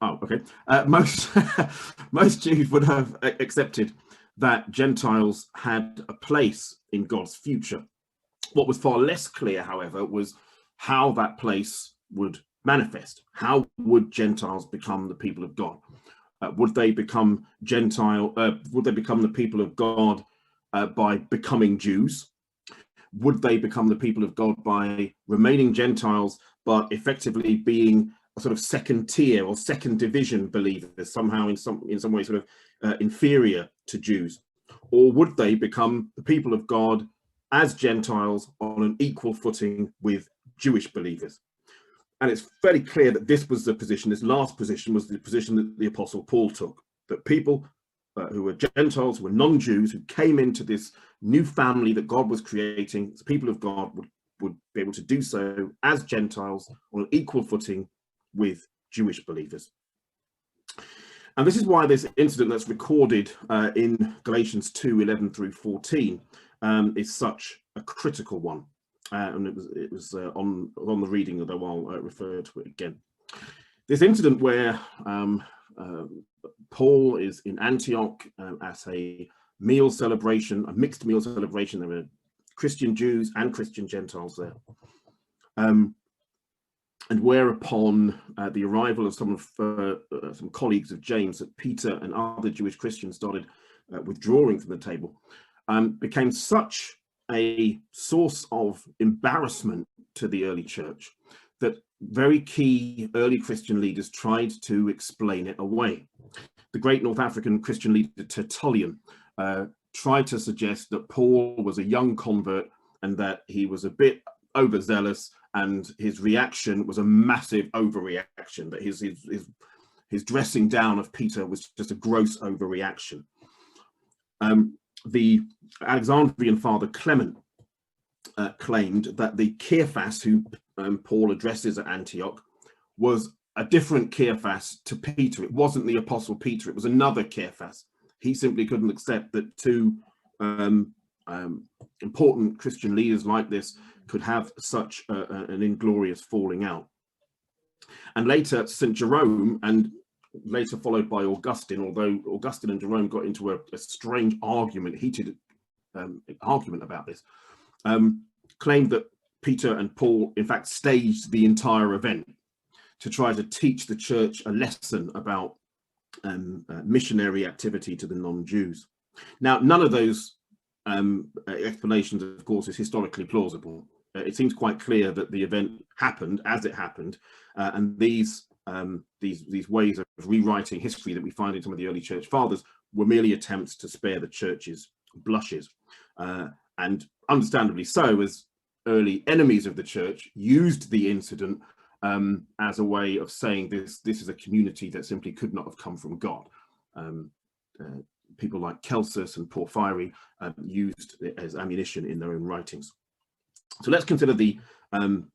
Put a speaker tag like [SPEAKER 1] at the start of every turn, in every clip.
[SPEAKER 1] Oh, okay. Most most Jews would have accepted that Gentiles had a place in God's future. What was far less clear, however, was how that place would manifest. How would Gentiles become the people of God? Would they become would they become the people of God by becoming Jews? Would they become the people of God by remaining Gentiles, but effectively being a sort of second tier or second division believers, somehow in some way sort of inferior to Jews? Or would they become the people of God as Gentiles on an equal footing with Jewish believers? And it's fairly clear that this was the position, this last position was the position that the Apostle Paul took, that people who were Gentiles, who were non-Jews, who came into this new family that God was creating, as people of God, would be able to do so as Gentiles on an equal footing with Jewish believers. And this is why this incident that's recorded in Galatians 2:11 through 14 is such a critical one. And it was on the reading, although I'll refer to it again. This incident where Paul is in Antioch at a meal celebration, a mixed meal celebration. There were Christian Jews and Christian Gentiles there. And whereupon the arrival of some colleagues of James, that Peter and other Jewish Christians started withdrawing from the table, became such a source of embarrassment to the early church that very key early Christian leaders tried to explain it away. The great North African Christian leader Tertullian tried to suggest that Paul was a young convert and that he was a bit overzealous, and his reaction was a massive overreaction, that his dressing down of Peter was just a gross overreaction. The Alexandrian father Clement claimed that the Caiaphas who Paul addresses at Antioch was a different Caiaphas to Peter. It wasn't the Apostle Peter, it was another Caiaphas. He simply couldn't accept that two important Christian leaders like this could have such an inglorious falling out. And later St. Jerome, and later followed by Augustine, although Augustine and Jerome got into a strange argument, heated argument about this, claimed that Peter and Paul in fact staged the entire event to try to teach the church a lesson about missionary activity to the non-Jews. Now, none of those explanations, of course, is historically plausible. It seems quite clear that the event happened as it happened, and these ways of rewriting history that we find in some of the early church fathers were merely attempts to spare the church's blushes, and understandably so, as early enemies of the church used the incident as a way of saying this is a community that simply could not have come from God. People like Celsus and Porphyry used it as ammunition in their own writings. So let's consider the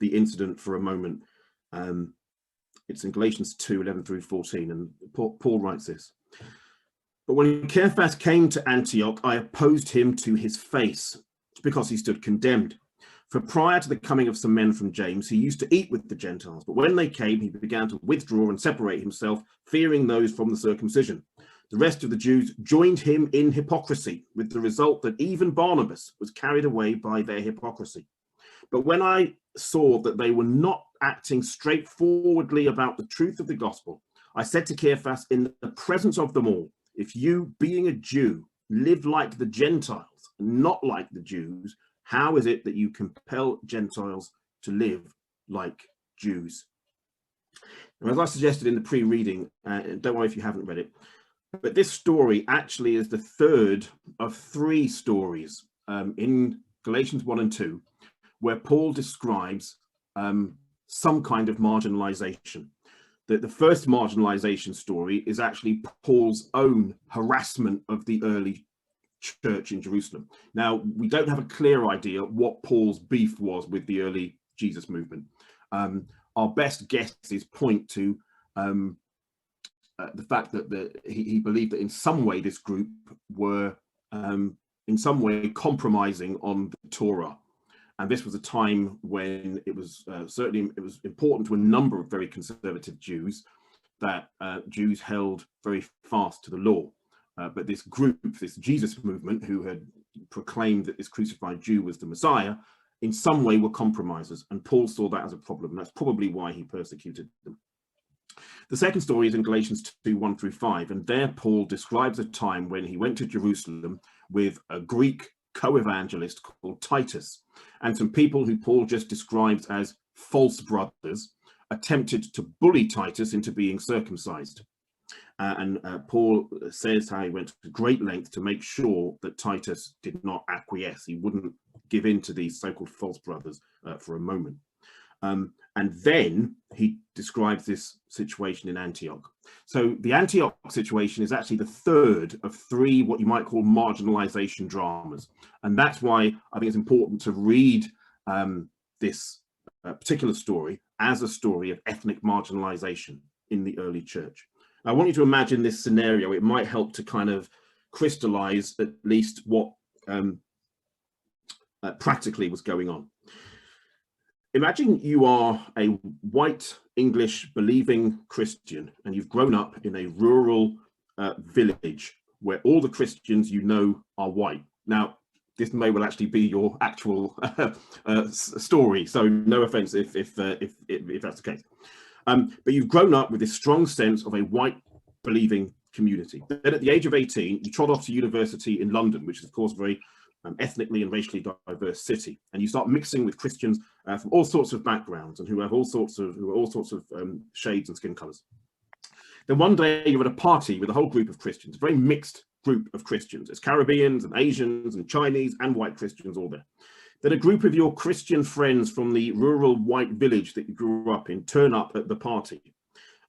[SPEAKER 1] incident for a moment. It's in Galatians 2:11 through 14, and Paul writes this: "But when Caiaphas came to Antioch, I opposed him to his face, because he stood condemned. For prior to the coming of some men from James, he used to eat with the Gentiles, but when they came, he began to withdraw and separate himself, fearing those from the circumcision. The rest of the Jews joined him in hypocrisy, with the result that even Barnabas was carried away by their hypocrisy. But when I saw that they were not acting straightforwardly about the truth of the gospel, I said to Caiaphas in the presence of them all, if you, being a Jew, live like the Gentiles, not like the Jews, how is it that you compel Gentiles to live like Jews?" Now, as I suggested in the pre-reading, don't worry if you haven't read it, but this story actually is the third of three stories in Galatians 1 and 2, where Paul describes some kind of marginalization. The first marginalization story is actually Paul's own harassment of the early church in Jerusalem. Now, we don't have a clear idea what Paul's beef was with the early Jesus movement. Our best guesses point to the fact that he believed that in some way this group were in some way compromising on the Torah. And this was a time when it was certainly it was important to a number of very conservative Jews that Jews held very fast to the law. But this group, this Jesus movement, who had proclaimed that this crucified Jew was the Messiah, in some way were compromisers, and Paul saw that as a problem, and that's probably why he persecuted them. The second story is in Galatians 2:1-5, and there Paul describes a time when he went to Jerusalem with a Greek co-evangelist called Titus, and some people who Paul just describes as false brothers attempted to bully Titus into being circumcised. Paul says how he went to great length to make sure that Titus did not acquiesce. He wouldn't give in to these so-called false brothers for a moment. And then he describes this situation in Antioch. So the Antioch situation is actually the third of three what you might call marginalization dramas. And that's why I think it's important to read this particular story as a story of ethnic marginalization in the early church. I want you to imagine this scenario. It might help to kind of crystallize at least what practically was going on. Imagine you are a white English believing Christian and you've grown up in a rural village where all the Christians you know are white. Now, this may well actually be your actual story, so no offense if that's the case. But you've grown up with this strong sense of a white believing community. Then at the age of 18, you trot off to university in London, which is of course very ethnically and racially diverse city, and you start mixing with Christians from all sorts of backgrounds and who are all sorts of shades and skin colors. Then one day you're at a party with a whole group of Christians, a very mixed group of Christians. It's Caribbeans and Asians and Chinese and white Christians all there. Then a group of your Christian friends from the rural white village that you grew up in turn up at the party,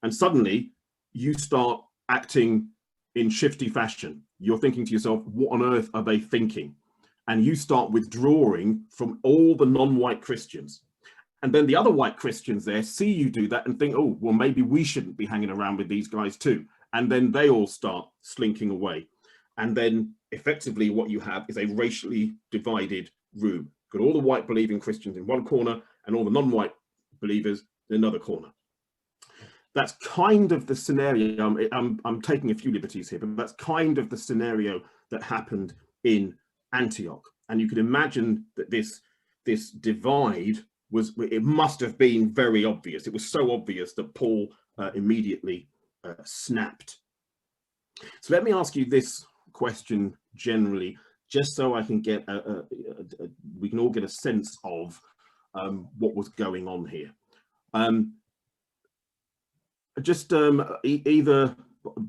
[SPEAKER 1] and suddenly you start acting in shifty fashion. You're thinking to yourself, what on earth are they thinking? And you start withdrawing from all the non-white Christians. And then the other white Christians there see you do that and think, oh, well, maybe we shouldn't be hanging around with these guys too. And then they all start slinking away. And then effectively what you have is a racially divided room. Got all the white believing Christians in one corner and all the non-white believers in another corner. That's kind of the scenario. I'm taking a few liberties here, but that's kind of the scenario that happened in Antioch. And you can imagine that this divide it must have been very obvious. It was so obvious that Paul immediately snapped. So let me ask you this question generally, just so I can get we can all get a sense of what was going on here. Just either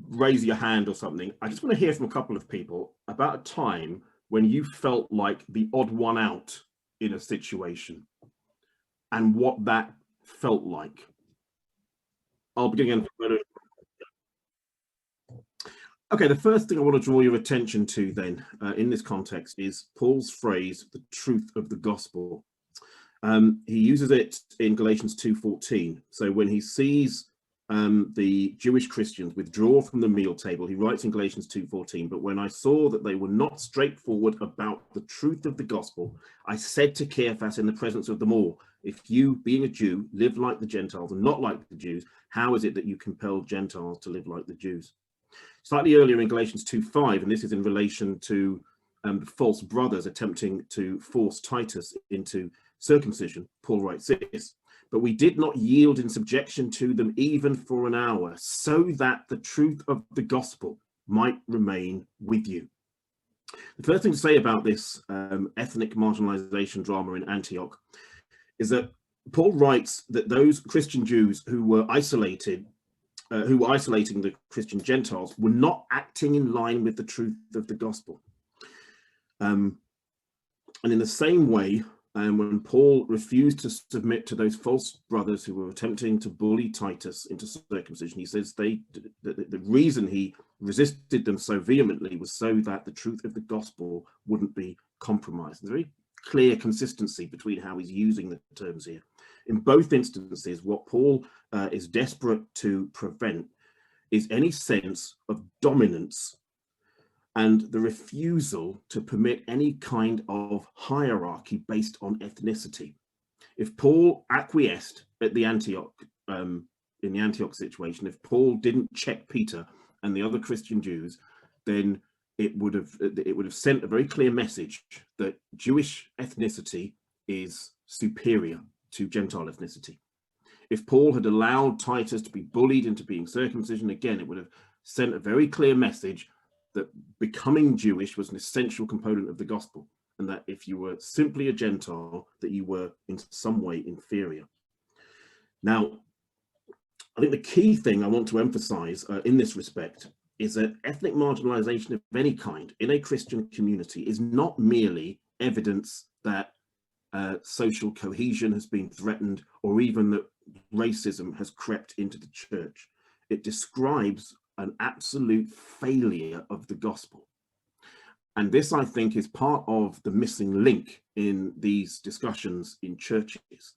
[SPEAKER 1] raise your hand or something. I just want to hear from a couple of people about a time when you felt like the odd one out in a situation and what that felt like. I'll begin again. Okay, the first thing I want to draw your attention to then in this context is Paul's phrase, the truth of the gospel. He uses it in Galatians 2:14. So when he sees the Jewish Christians withdraw from the meal table, he writes in Galatians 2:14, but when I saw that they were not straightforward about the truth of the gospel, I said to Caiaphas in the presence of them all, if you, being a Jew, live like the Gentiles and not like the Jews, how is it that you compel Gentiles to live like the Jews? Slightly earlier in Galatians 2:5, and this is in relation to false brothers attempting to force Titus into circumcision, Paul writes this, but we did not yield in subjection to them even for an hour, so that the truth of the gospel might remain with you. The first thing to say about this ethnic marginalization drama in Antioch is that Paul writes that those Christian Jews who were isolating the Christian Gentiles were not acting in line with the truth of the gospel. And in the same way, when Paul refused to submit to those false brothers who were attempting to bully Titus into circumcision, he says the reason he resisted them so vehemently was so that the truth of the gospel wouldn't be compromised. There's a very clear consistency between how he's using the terms here. In both instances, what Paul is desperate to prevent is any sense of dominance and the refusal to permit any kind of hierarchy based on ethnicity. If Paul acquiesced at the Antioch in the Antioch situation, if Paul didn't check Peter and the other Christian Jews, then it would have sent a very clear message that Jewish ethnicity is superior to Gentile ethnicity. If Paul had allowed Titus to be bullied into being circumcision, again, it would have sent a very clear message that becoming Jewish was an essential component of the gospel, and that if you were simply a Gentile, that you were in some way inferior. Now, I think the key thing I want to emphasize in this respect is that ethnic marginalization of any kind in a Christian community is not merely evidence that social cohesion has been threatened, or even that racism has crept into the church. It describes an absolute failure of the gospel. And this, I think, is part of the missing link in these discussions in churches,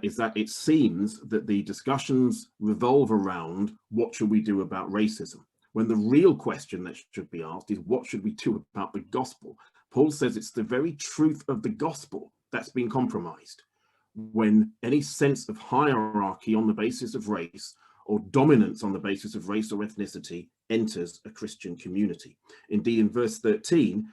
[SPEAKER 1] is that it seems that the discussions revolve around what should we do about racism, when the real question that should be asked is what should we do about the gospel? Paul says it's the very truth of the gospel that's been compromised when any sense of hierarchy on the basis of race or dominance on the basis of race or ethnicity enters a Christian community. Indeed, in verse 13,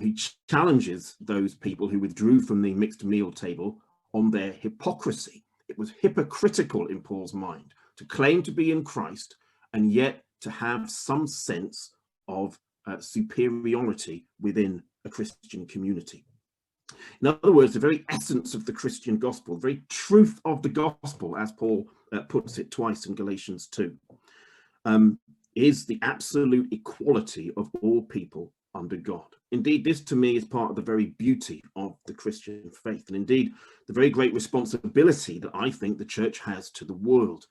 [SPEAKER 1] he challenges those people who withdrew from the mixed meal table on their hypocrisy. It was hypocritical in Paul's mind to claim to be in Christ and yet to have some sense of superiority within a Christian community. In other words, the very essence of the Christian gospel, the very truth of the gospel, as Paul puts it twice in Galatians 2, is the absolute equality of all people under God. Indeed, this to me is part of the very beauty of the Christian faith, and indeed the very great responsibility that I think the church has to the world.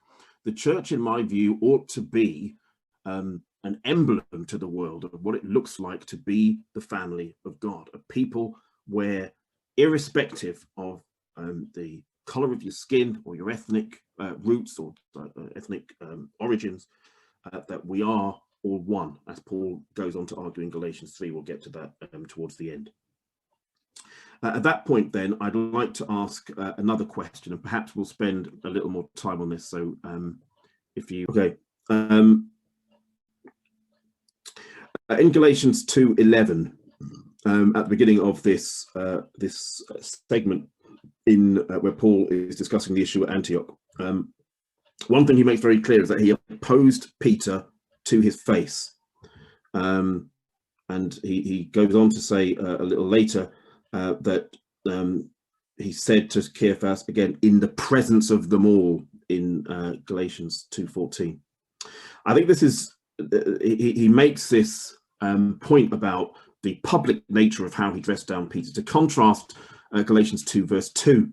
[SPEAKER 1] The church, in my view, ought to be an emblem to the world of what it looks like to be the family of God, a people where, irrespective of the color of your skin or your ethnic roots or ethnic origins, that we are all one, as Paul goes on to argue in Galatians 3. We'll get to that towards the end. At that point, then, I'd like to ask another question, and perhaps we'll spend a little more time on this. So if you... Okay. In Galatians 2:11, at the beginning of this this segment in where Paul is discussing the issue at Antioch, one thing he makes very clear is that he opposed Peter to his face, and he goes on to say a little later that he said to Cephas, again in the presence of them all, in Galatians 2:14. I think this is he makes this point about the public nature of how he dressed down Peter, to contrast Galatians 2 verse 2.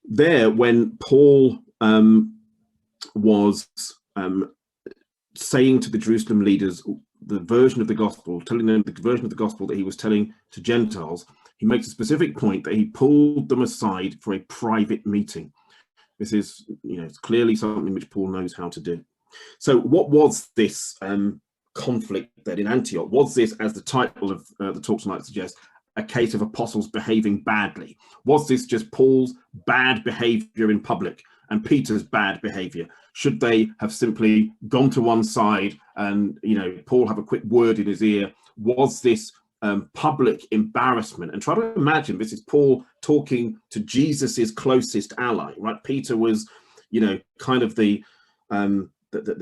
[SPEAKER 1] There, when Paul was saying to the Jerusalem leaders the version of the gospel, telling them the version of the gospel that he was telling to Gentiles, he makes a specific point that he pulled them aside for a private meeting. This is, it's clearly something which Paul knows how to do. So what was this conflict then in Antioch? Was this, as the title of the talk tonight suggests, a case of apostles behaving badly? Was this just Paul's bad behavior in public and Peter's bad behavior? Should they have simply gone to one side and, Paul have a quick word in his ear? Was this public embarrassment? And try to imagine, this is Paul talking to Jesus's closest ally, right? Peter was, kind of the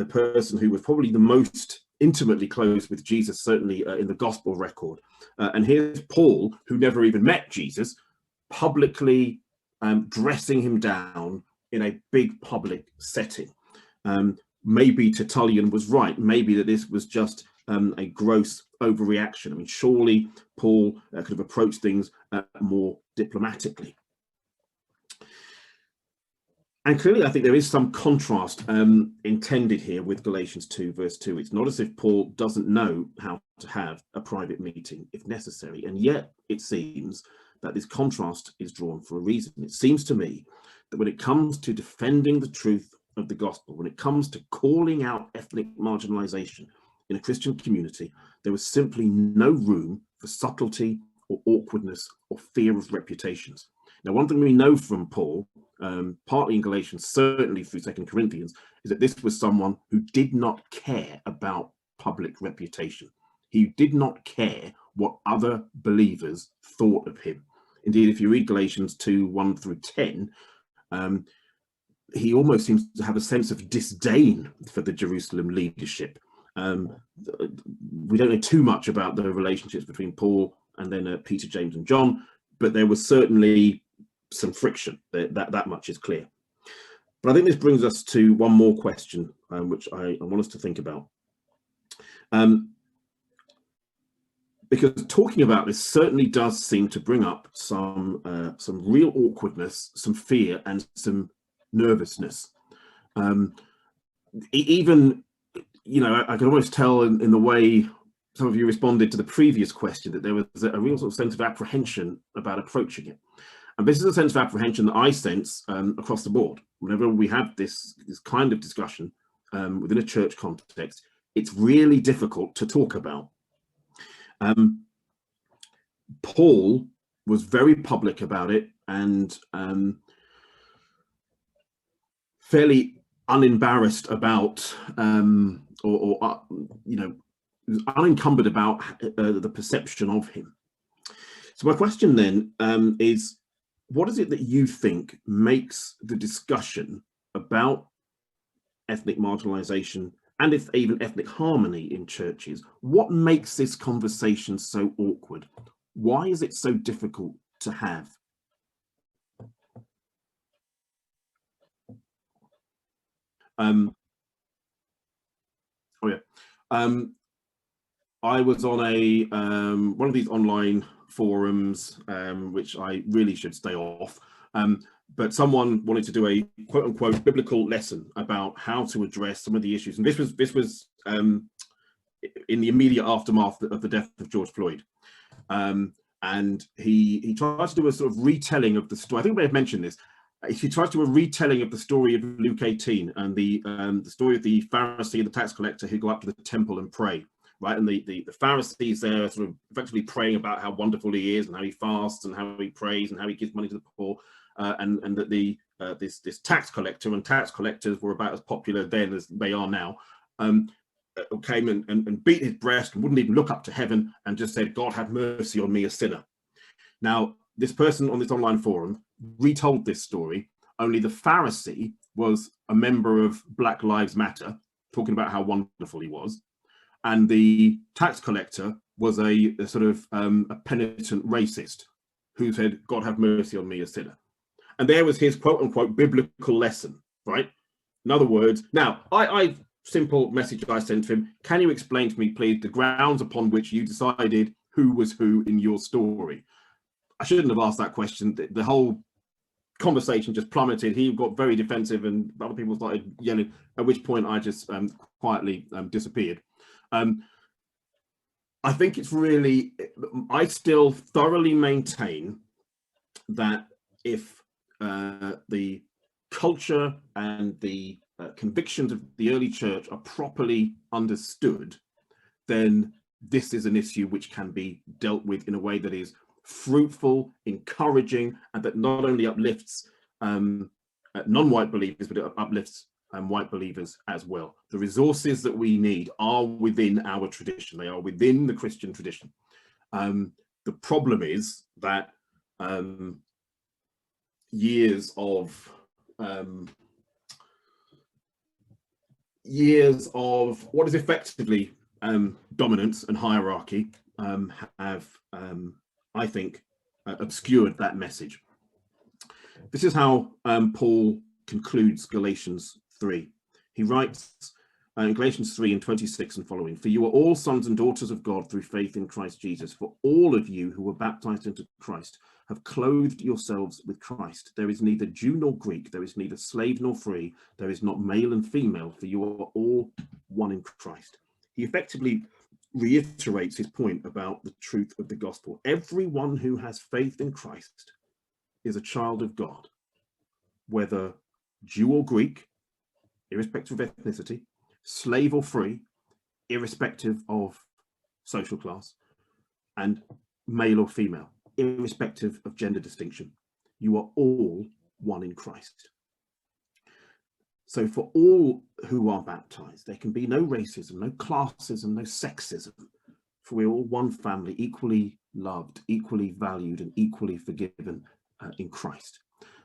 [SPEAKER 1] person who was probably the most intimately close with Jesus, certainly in the gospel record. And here's Paul, who never even met Jesus, publicly dressing him down in a big public setting. Maybe Tertullian was right. Maybe that this was just a gross overreaction. I mean, surely Paul could have approached things more diplomatically. And clearly, I think there is some contrast intended here with Galatians 2 verse 2. It's not as if Paul doesn't know how to have a private meeting if necessary. And yet it seems that this contrast is drawn for a reason. It seems to me that when it comes to defending the truth of the gospel, when it comes to calling out ethnic marginalization in a Christian community, there was simply no room for subtlety or awkwardness or fear of reputations. Now, one thing we know from Paul, partly in Galatians, certainly through 2 Corinthians, is that this was someone who did not care about public reputation. He did not care what other believers thought of him. Indeed, if you read Galatians 2, 1 through 10, he almost seems to have a sense of disdain for the Jerusalem leadership. We don't know too much about the relationships between Paul and then Peter, James and John, but there was certainly some friction. That much is clear. But I think this brings us to one more question, which I want us to think about. Because talking about this certainly does seem to bring up some real awkwardness, some fear, and some nervousness. Even, I can almost tell in the way some of you responded to the previous question that there was a real sort of sense of apprehension about approaching it. And this is a sense of apprehension that I sense across the board. Whenever we have this kind of discussion within a church context, it's really difficult to talk about. Paul was very public about it and fairly unembarrassed about, unencumbered about the perception of him. So my question then is, what is it that you think makes the discussion about ethnic marginalization and if even ethnic harmony in churches, what makes this conversation so awkward? Why is it so difficult to have? I was on a one of these online forums, which I really should stay off, but someone wanted to do a quote unquote biblical lesson about how to address some of the issues, and this was in the immediate aftermath of the death of George Floyd. And he tried to do a sort of retelling of the story. I think I may have mentioned this. He tries to do a retelling of the story of Luke 18 and the story of the Pharisee and the tax collector who go up to the temple and pray, right? And the Pharisees there sort of effectively praying about how wonderful he is and how he fasts and how he prays and how he gives money to the poor, and that this tax collector, and tax collectors were about as popular then as they are now, came and beat his breast and wouldn't even look up to heaven and just said, "God have mercy on me, a sinner." Now, this person on this online forum retold this story, only the Pharisee was a member of Black Lives Matter, talking about how wonderful he was, and the tax collector was a sort of a penitent racist who said, "God have mercy on me, a sinner." And there was his quote unquote biblical lesson, right? In other words, now I simple message I sent to him: can you explain to me, please, the grounds upon which you decided who was who in your story? I shouldn't have asked that question. The whole conversation just plummeted. He got very defensive and other people started yelling, at which point I just quietly disappeared. I think it's really, I still thoroughly maintain that if the culture and the convictions of the early church are properly understood, then this is an issue which can be dealt with in a way that is fruitful, encouraging, and that not only uplifts non-white believers, but it uplifts white believers as well. The resources that we need are within our tradition. They are within the Christian tradition. The problem is that years of what is effectively dominance and hierarchy have, I think, obscured that message. This is how Paul concludes Galatians 3. He writes in Galatians 3 and 26 and following, "For you are all sons and daughters of God through faith in Christ Jesus. For all of you who were baptized into Christ have clothed yourselves with Christ. There is neither Jew nor Greek, there is neither slave nor free, there is not male and female, for you are all one in Christ." He effectively reiterates his point about the truth of the gospel. Everyone who has faith in Christ is a child of God, whether Jew or Greek, irrespective of ethnicity, slave or free, irrespective of social class, and male or female, irrespective of gender distinction. You are all one in Christ. So for all who are baptized, there can be no racism, no classism, no sexism, for we're all one family, equally loved, equally valued, and equally forgiven in Christ.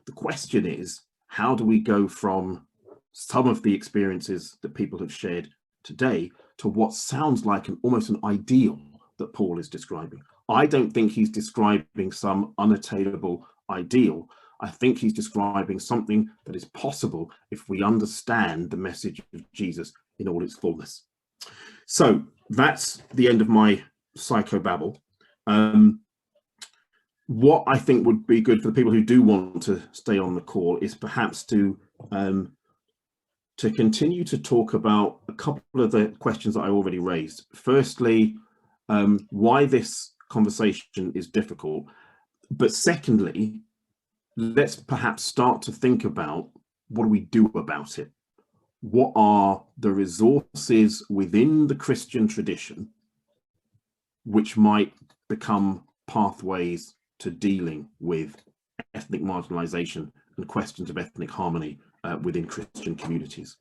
[SPEAKER 1] The question is, how do we go from some of the experiences that people have shared today to what sounds like almost an ideal that Paul is describing? I don't think he's describing some unattainable ideal. I think he's describing something that is possible if we understand the message of Jesus in all its fullness. So that's the end of my psychobabble. What I think would be good for the people who do want to stay on the call is perhaps to continue to talk about a couple of the questions that I already raised. Firstly, why this conversation is difficult, but secondly, let's perhaps start to think about what do we do about it? What are the resources within the Christian tradition which might become pathways to dealing with ethnic marginalization and questions of ethnic harmony within Christian communities?